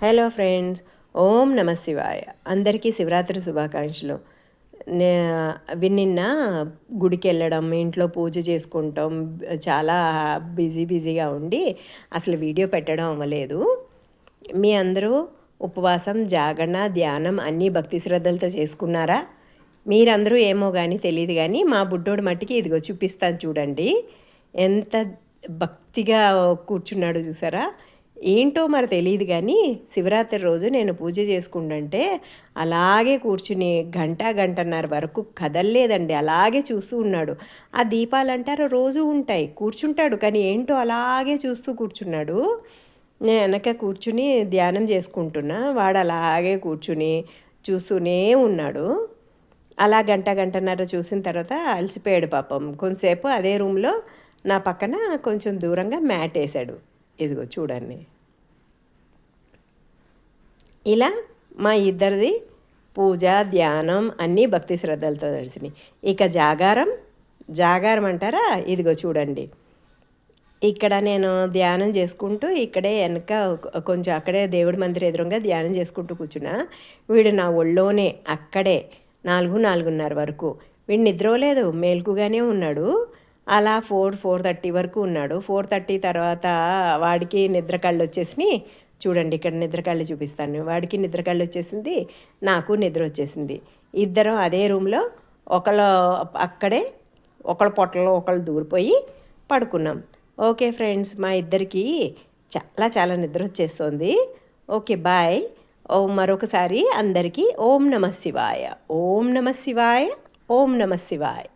Hello friends, ఓం నమ శివాయ. అందరికీ శివరాత్రి శుభాకాంక్షలు. నిన్న గుడికి వెళ్ళడం, ఇంట్లో పూజ చేసుకుంటాం, చాలా బిజీగా ఉండి అసలు వీడియో పెట్టడం అవ్వలేదు. మీ అందరూ ఉపవాసం, జాగరణ, ధ్యానం అన్నీ భక్తి శ్రద్ధలతో చేసుకున్నారా? మీరందరూ ఏమో కానీ తెలియదు, కానీ మా బుడ్డోడు మట్టికి ఇదిగో చూపిస్తాను చూడండి. ఎంత భక్తిగా కూర్చున్నాడు చూసారా. ఏంటో మరి తెలియదు, కానీ శివరాత్రి రోజు నేను పూజ చేసుకుంటుంటే అలాగే కూర్చుని గంటన్నర వరకు కదలలేదండి. అలాగే చూస్తూ ఉన్నాడు. ఆ దీపాలు అంటారు రోజు ఉంటాయి, కూర్చుంటాడు, కానీ ఏంటో అలాగే చూస్తూ కూర్చున్నాడు. నేను వెనక కూర్చుని ధ్యానం చేసుకుంటున్నా, వాడు అలాగే కూర్చుని చూస్తూనే ఉన్నాడు. అలా గంటన్నర చూసిన తర్వాత అలసిపోయాడు పాపం. కొంతసేపు అదే రూమ్లో నా పక్కన కొంచెం దూరంగా మ్యాట్ వేసాడు. ఇదిగో చూడండి. ఇలా మా ఇద్దరిది పూజ, ధ్యానం అన్నీ భక్తి శ్రద్ధలతో నడిచినాయి. ఇక జాగారం అంటారా, ఇదిగో చూడండి. ఇక్కడ నేను ధ్యానం చేసుకుంటూ ఇక్కడే వెనక కొంచెం అక్కడే దేవుడి మందిరం ఎదురుగా ధ్యానం చేసుకుంటూ కూర్చున్నా. వీడు నా ఒళ్ళోనే అక్కడే 4:30 వరకు వీడు నిద్రలేదు, మేల్కుగానే ఉన్నాడు. అలా 4:30 వరకు ఉన్నాడు. 4:30 తర్వాత వాడికి నిద్ర కళ్ళు వచ్చేసినాయి. చూడండి, ఇక్కడ నిద్ర కళ్ళు చూపిస్తాను. వాడికి నిద్ర కళ్ళు వచ్చేసింది, నాకు నిద్ర వచ్చేసింది. ఇద్దరం అదే రూమ్లో అక్కడే ఒకళ్ళ పొట్టలో ఒకళ్ళు దూరిపోయి పడుకున్నాం. ఓకే ఫ్రెండ్స్, మా ఇద్దరికి చాలా నిద్ర వచ్చేస్తుంది. Okay, bye. మరొకసారి అందరికీ ఓం నమ శివాయ, ఓం నమ శివాయ, ఓం నమ శివాయ.